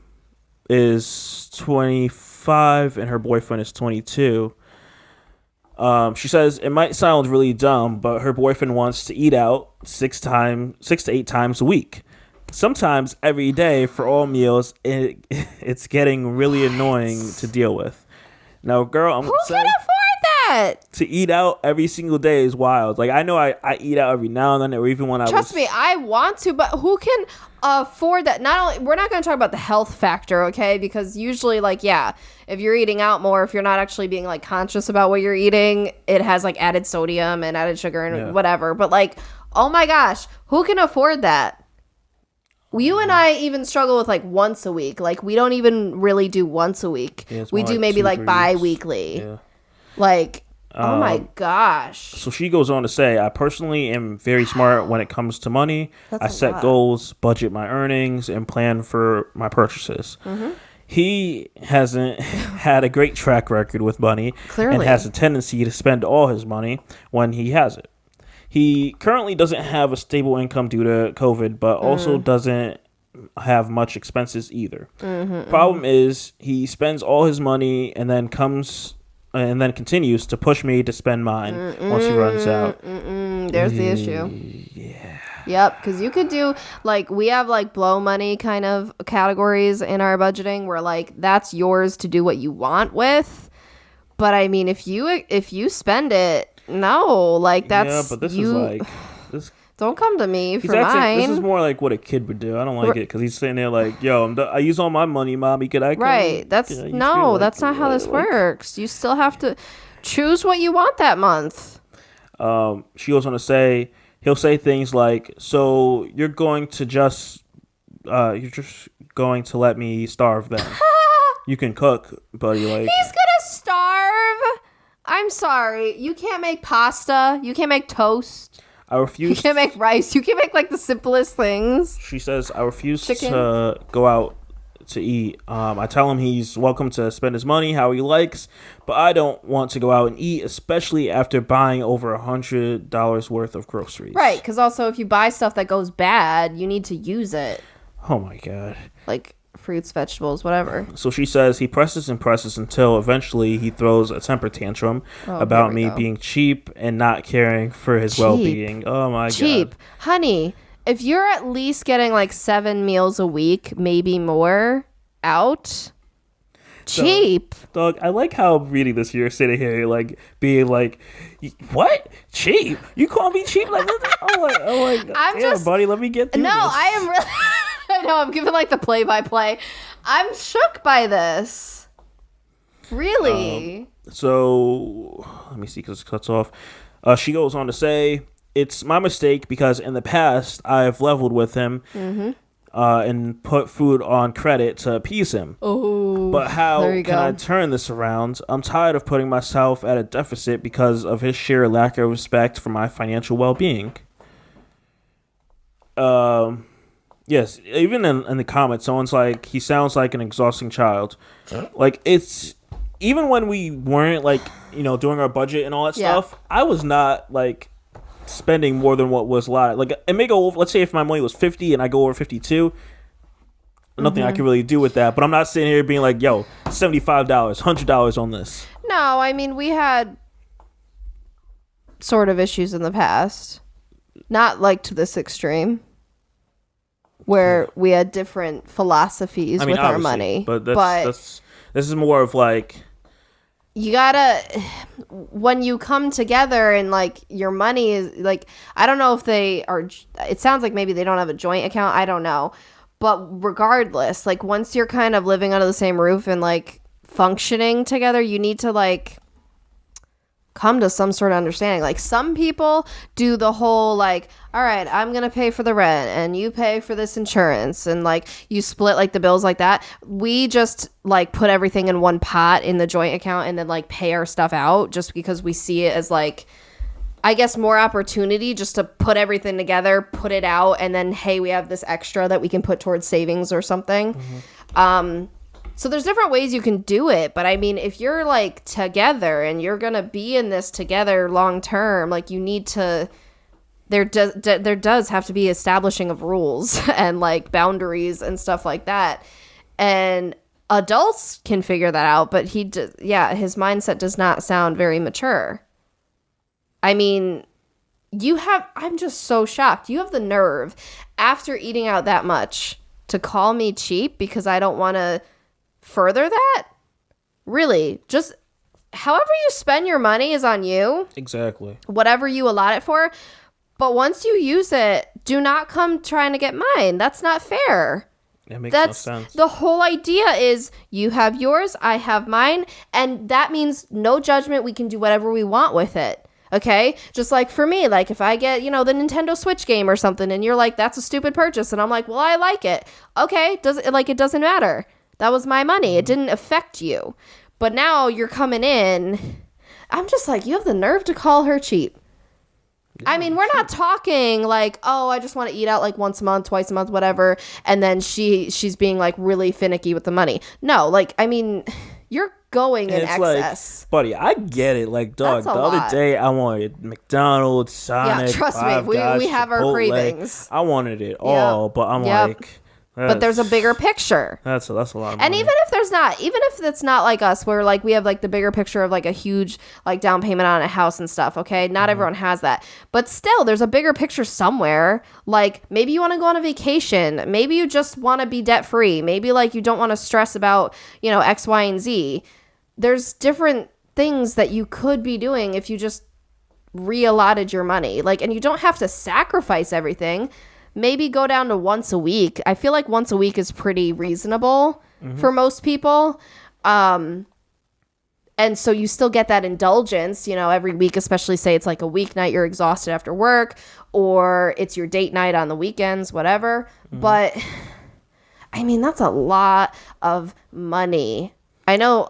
is 25 and her boyfriend is 22. She says it might sound really dumb, but her boyfriend wants to eat out 6 to 8 times a week. Sometimes every day for all meals. It's getting really annoying to deal with. Now, girl, I'm Who can afford that? To eat out every single day is wild. Like, I know I eat out every now and then, or even when Trust me, I want to, but who can afford that? Not only, we're not going to talk about the health factor, okay? Because usually, like, yeah, if you're eating out more, if you're not actually being, like, conscious about what you're eating, it has, like, added sodium and added sugar and whatever. But, like, oh my gosh, who can afford that? You and I even struggle with, like, once a week. Like, we don't even really do once a week. Yeah, we do maybe, like, bi-weekly. Yeah. Like, oh my gosh. So she goes on to say, I personally am very smart when it comes to money. I set goals, budget my earnings, and plan for my purchases. Mm-hmm. He hasn't had a great track record with money. Clearly. And has a tendency to spend all his money when he has it. He currently doesn't have a stable income due to COVID, but also doesn't have much expenses either. Problem is, he spends all his money and then continues to push me to spend mine once he runs out. There's the issue. Yeah. Yep, because you could do, like, we have, like, blow money kind of categories in our budgeting where, like, that's yours to do what you want with. But, I mean, if you spend it, no, like, that's... Yeah, but this is, like... Don't come to me for mine. This is more like what a kid would do. I don't like it because he's sitting there like, "Yo, I use all my money, mommy. Could I?" Come? Right. That's that's not how this works. You still have to choose what you want that month. She goes on to say, he'll say things like, "So you're just going to let me starve then? You can cook, buddy." Like, he's gonna starve. I'm sorry. You can't make pasta. You can't make toast. I refuse. You can't make rice. You can't make, like, the simplest things. She says, I refuse to go out to eat. I tell him he's welcome to spend his money how he likes, but I don't want to go out and eat, especially after buying over $100 worth of groceries. Right, because also if you buy stuff that goes bad, you need to use it. Oh, my God. Like fruits, vegetables, whatever. So she says he presses and presses until eventually he throws a temper tantrum about me being cheap and not caring for his well-being. Oh my God. Cheap. Honey, if you're at least getting like 7 meals a week, maybe more out, cheap. Dog, I like how I'm reading this. You're sitting here like being like, what? Cheap? You call me cheap like this? Oh my God. Buddy, let me get through this. I am really... I know, I'm giving like the play-by-play. I'm shook by this. Really? So, let me see because it cuts off. She goes on to say, it's my mistake because in the past, I've leveled with him and put food on credit to appease him. Oh, but how can I turn this around? I'm tired of putting myself at a deficit because of his sheer lack of respect for my financial well-being. Yes, even in the comments, someone's like, he sounds like an exhausting child. Like, it's, even when we weren't, like, doing our budget and all that stuff, I was not, like, spending more than what was allotted. Like, it may go over, let's say if my money was 50 and I go over 52, nothing I can really do with that. But I'm not sitting here being like, yo, $75, $100 on this. No, I mean, we had sort of issues in the past. Not like to this extreme. Where we had different philosophies with our money. But this is more of like... You gotta, when you come together and like your money is like, I don't know if they are, it sounds like maybe they don't have a joint account. I don't know. But regardless, like once you're kind of living under the same roof and like functioning together, you need to like come to some sort of understanding. Like some people do the whole like, all right, I'm gonna pay for the rent and you pay for this insurance and like you split like the bills like that. We just like put everything in one pot in the joint account and then like pay our stuff out just because we see it as like, I guess, more opportunity just to put everything together, put it out, and then hey, we have this extra that we can put towards savings or something. So there's different ways you can do it, but I mean, if you're like together and you're gonna be in this together long term, like you need to, there does have to be establishing of rules and like boundaries and stuff like that. And adults can figure that out, but his mindset does not sound very mature. I mean, I'm just so shocked. You have the nerve after eating out that much to call me cheap because I don't want to further that? Really? Just however you spend your money is on you. Exactly. Whatever you allot it for. But once you use it, do not come trying to get mine. That's not fair. That makes no sense. The whole idea is you have yours, I have mine, and that means no judgment. We can do whatever we want with it. Okay? Just like for me, like if I get, the Nintendo Switch game or something and you're like, that's a stupid purchase. And I'm like, well, I it like. Okay. It doesn't matter. That was my money. It didn't affect you. But now you're coming in. I'm just like, you have the nerve to call her cheap. I mean, we're not talking like, oh, I just want to eat out like once a month, twice a month, whatever. And then she's being like really finicky with the money. No, like, I mean, you're going in excess. Like, buddy, I get it. Like, dog, the other day I wanted McDonald's, Sonic, yeah, trust me, we have our Chipotle. Cravings. I wanted it all, but I'm like... But there's a bigger picture. That's a lot of money. And even if it's not like us, where like we have like the bigger picture of like a huge like down payment on a house and stuff, okay? Not everyone has that. But still, there's a bigger picture somewhere. Like maybe you want to go on a vacation. Maybe you just want to be debt free. Maybe like you don't want to stress about, X, Y, and Z. There's different things that you could be doing if you just reallotted your money. Like, and you don't have to sacrifice everything. Maybe go down to once a week. I feel like once a week is pretty reasonable for most people. And so you still get that indulgence, every week, especially say it's like a weeknight, you're exhausted after work, or it's your date night on the weekends, whatever. But I mean, that's a lot of money. I know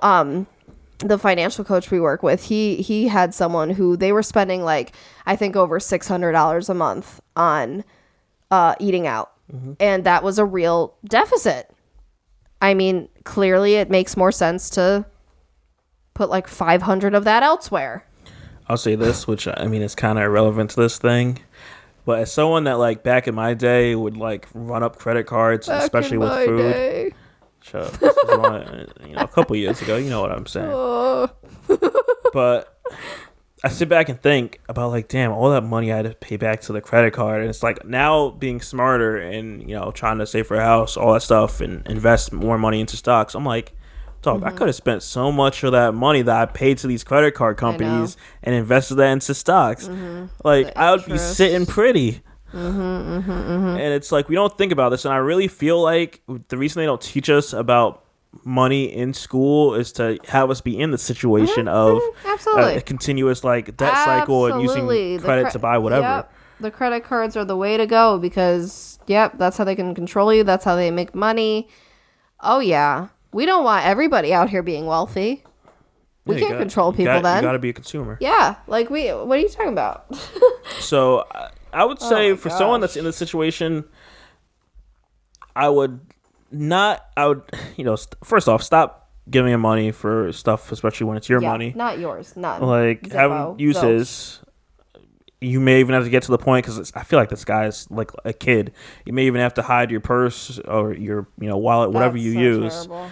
the financial coach we work with, he had someone who they were spending like, I think over $600 a month on eating out. And that was a real deficit. I mean, clearly it makes more sense to put like 500 of that elsewhere. I'll say this, which I mean is kind of irrelevant to this thing, but as someone that like back in my day would like run up credit cards, especially with food. Shut up. This was a couple years ago, you know what I'm saying. But I sit back and think about like, damn, all that money I had to pay back to the credit card. And it's like now being smarter and, trying to save for a house, all that stuff and invest more money into stocks. I'm like, dog, I could have spent so much of that money that I paid to these credit card companies and invested that into stocks. Like I would be sitting pretty. And it's like, we don't think about this. And I really feel like the reason they don't teach us about money in school is to have us be in the situation of a continuous like debt cycle and using credit to buy whatever. Yep. The credit cards are the way to go because that's how they can control you. That's how they make money. Oh yeah, we don't want everybody out here being wealthy. We can't control people. Then you got to be a consumer. Yeah, like what are you talking about? So I would say for someone that's in this situation, I would first off, stop giving him money for stuff, especially when it's your money. Not yours. None. Like, Zippo, having uses, you may even have to get to the point, because I feel like this guy is like a kid. You may even have to hide your purse or your wallet, whatever That's you so use. terrible.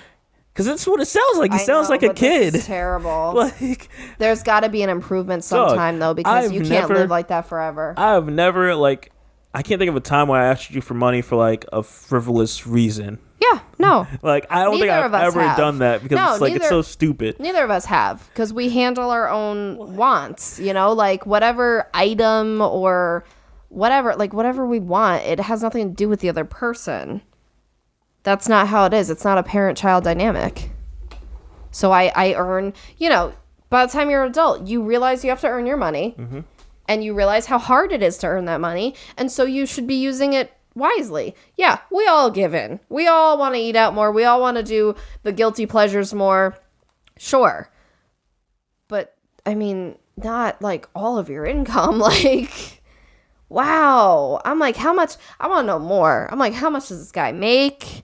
Because that's what it sounds like. He I sounds know, like a but kid. This is terrible. Like, there's got to be an improvement sometime, though, because you can't live like that forever. I've never, like, I can't think of a time where I asked you for money for, like, a frivolous reason. Yeah, no. Like, I don't think I've ever done that, because it's so stupid. Neither of us have, because we handle our own wants, like whatever item or whatever we want, it has nothing to do with the other person. That's not how it is. It's not a parent-child dynamic. So I earn, by the time you're an adult, you realize you have to earn your money, and you realize how hard it is to earn that money, and so you should be using it wisely. Yeah, we all give in. We all want to eat out more. We all want to do the guilty pleasures more. Sure. But, I mean, not, like, all of your income. Like, wow. I'm like, how much? I want to know more. I'm like, how much does this guy make?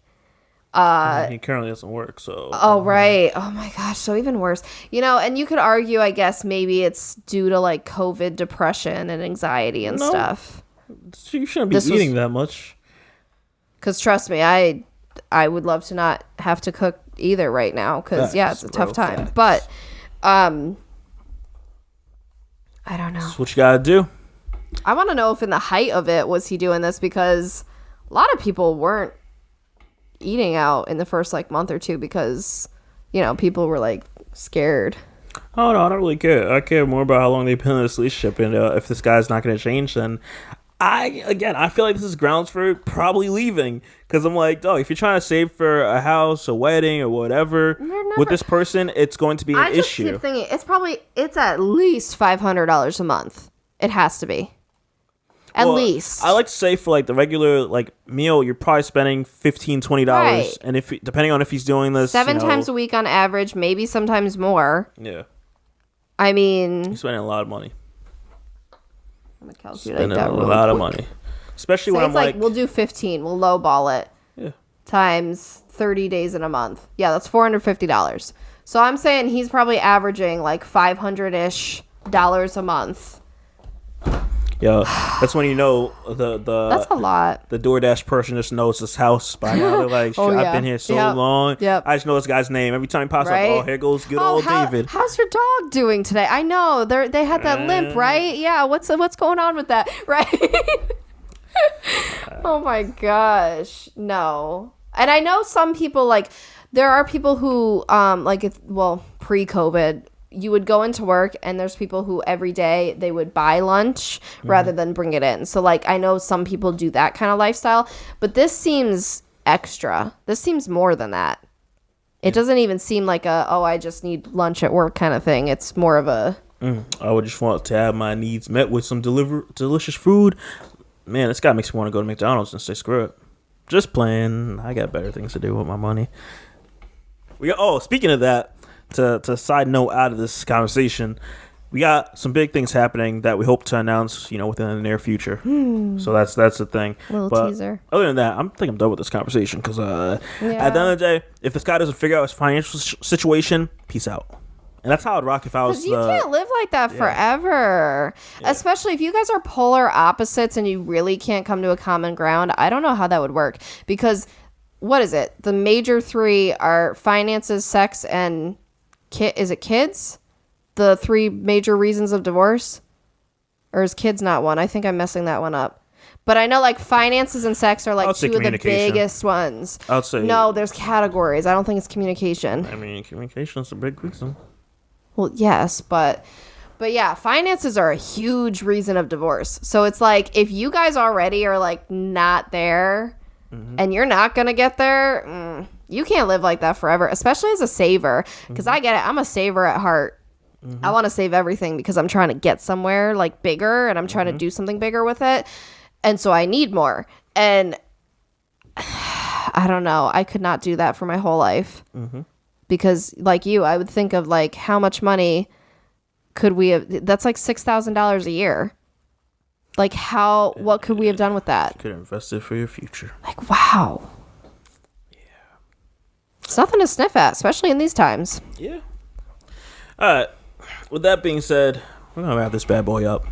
He currently doesn't work, so. Oh, right. Oh, my gosh. So even worse. And you could argue, I guess, maybe it's due to, like, COVID depression and anxiety and stuff. You shouldn't be eating that much. Because trust me, I would love to not have to cook either right now. Because, it's a tough time. Facts. But, I don't know. That's what you gotta do. I want to know if in the height of it, was he doing this? Because a lot of people weren't eating out in the first like month or two because people were like scared. Oh no, I don't really care. I care more about how long they've been in this relationship, and if this guy's not going to change, then I feel like this is grounds for probably leaving, because I'm like, dog, if you're trying to save for a house, a wedding, or whatever with this person, it's going to be an issue. I just keep thinking it's at least $500 a month. It has to be. At least. I like to say for like the regular like meal, you're probably spending $15-$20, right. And if depending on if he's doing this 7 times a week on average, maybe sometimes more. Yeah. I mean, you're spending a lot of money. I'm gonna calculate Spending that a really lot quick. of money, especially when I'm like we'll do 15. We'll lowball it. Yeah. Times 30 days in a month. Yeah, that's $450. So I'm saying he's probably averaging like $500-ish a month. Yeah, that's when the that's a lot. The DoorDash person just knows this house by now. They're like, I've been here so long. Yep. I just know this guy's name. Every time he pops Right? up, here goes good old David. How's your dog doing today? I know they had that limp, right? Yeah. What's going on with that, right? Oh my gosh, no. And I know some people there are people who pre-COVID. You would go into work and there's people who every day they would buy lunch rather than bring it in. So I know some people do that kind of lifestyle, but this seems extra. This seems more than that. It doesn't even seem like I just need lunch at work kind of thing. It's more of a... I would just want to have my needs met with some delicious food. Man, this guy makes me want to go to McDonald's and say screw it. Just playing. I got better things to do with my money. Speaking of that, to side note out of this conversation, we got some big things happening that we hope to announce, within the near future. So that's the thing. Little teaser. Other than that, I think I'm done with this conversation, because at the end of the day, if this guy doesn't figure out his financial situation, peace out. And that's how I'd rock if I was. Because you can't live like that forever. Yeah. Especially if you guys are polar opposites and you really can't come to a common ground. I don't know how that would work. Because, what is it? The major 3 are finances, sex, and... Is it kids? The 3 major reasons of divorce? Or is kids not one? I think I'm messing that one up. But I know finances and sex are 2 of the biggest ones. I'll say no, there's categories. I don't think it's communication. I mean, communication is a big reason. Well, yes, but yeah, finances are a huge reason of divorce. So it's if you guys already are not there, and you're not gonna get there. You can't live like that forever, especially as a saver. Because I get it. I'm a saver at heart. I want to save everything because I'm trying to get somewhere bigger, and I'm trying to do something bigger with it. And so I need more. And I don't know. I could not do that for my whole life. Because like you, I would think of how much money could we have? That's $6,000 a year. What could we have done with that? You could invest it for your future. Wow. It's nothing to sniff at, especially in these times. Yeah. All right. With that being said, gonna wrap this bad boy up.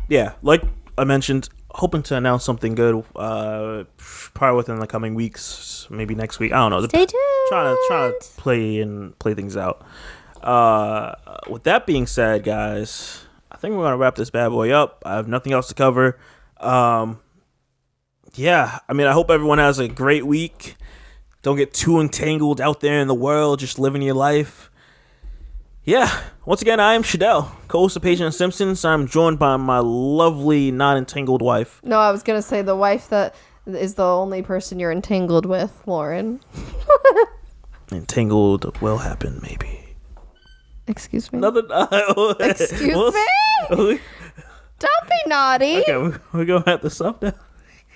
Yeah, like I mentioned, hoping to announce something good. Probably within the coming weeks, maybe next week. I don't know. Stay tuned. Trying to play things out. With that being said, guys, I think we're gonna wrap this bad boy up. I have nothing else to cover. Yeah, I mean, I hope everyone has a great week. Don't get too entangled out there in the world, just living your life. Yeah, once again, I am Shadell, co-host of Paging the Simpsons. I'm joined by my lovely, non-entangled wife. No, I was going to say the wife that is the only person you're entangled with, Lauren. Entangled will happen, maybe. Excuse me? Excuse me? Don't be naughty. Okay, we're going to have to stop now.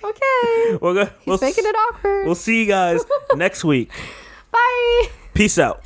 Okay. We'll He's making it awkward. We'll see you guys next week. Bye. Peace out.